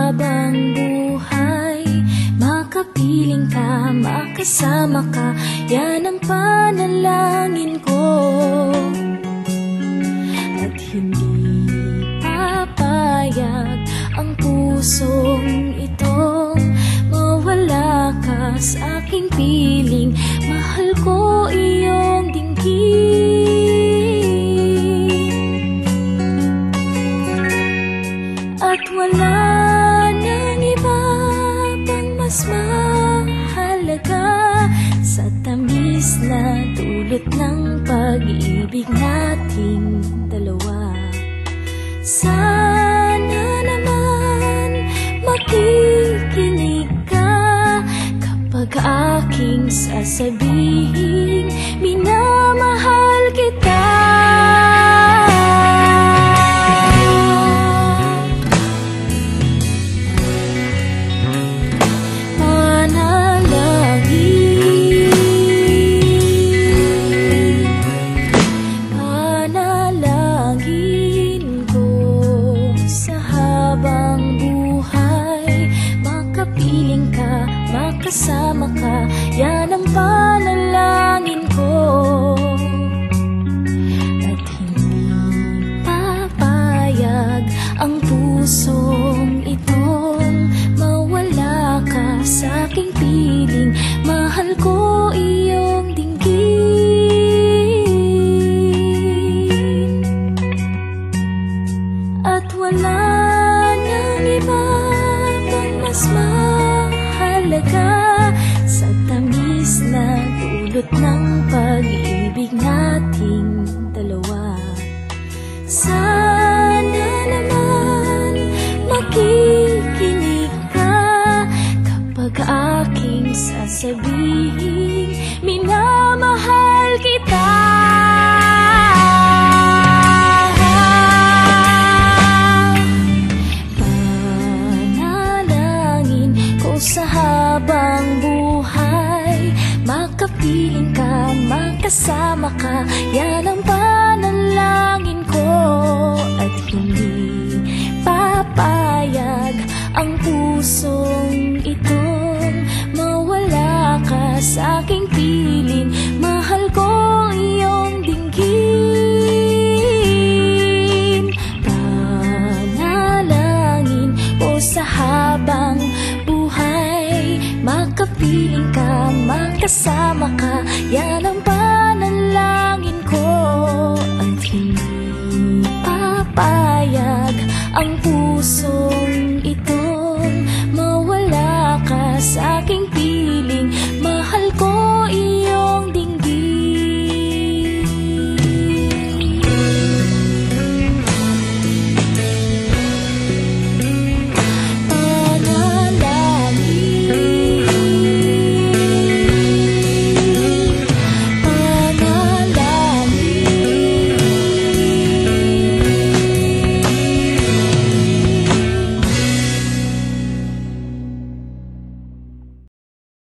habang buhay. Makapiling ka, makasama ka, yan ang panalangin ko. At hindi papayag ang pusong itong mawala ka sa aking piling. Mahal ko iyong dinggin, at wala nang iba pang mas mahalaga sa tamis na dulot ng pag-ibig nating dalawa. Sana naman makikinig ka kapag aking sasabihin minamahal kita. Kasama ka, yan ang panalangin ko. At hindi papayag ang pusong itong mawala ka sa aking piling. Mahal ko iyong dinggin, at wala nang iba pang mas mahalaga sa tamis na dulot ng pag-ibig nating dalawa. Sana naman makikinig ka kapag aking sasabihin minamahal kita. Panalangin ko sa habang buhay, makapiling ka, makasama ka, yan ang panalangin ko. At hindi papayag ang pusong itong mawala ka sa aking piling. Mahal ko iyong dinggin, panalangin ko sa habang buhay, makapiling ka, makasama ka, yan ang panalangin ko. At hindi papayag ang pusong ito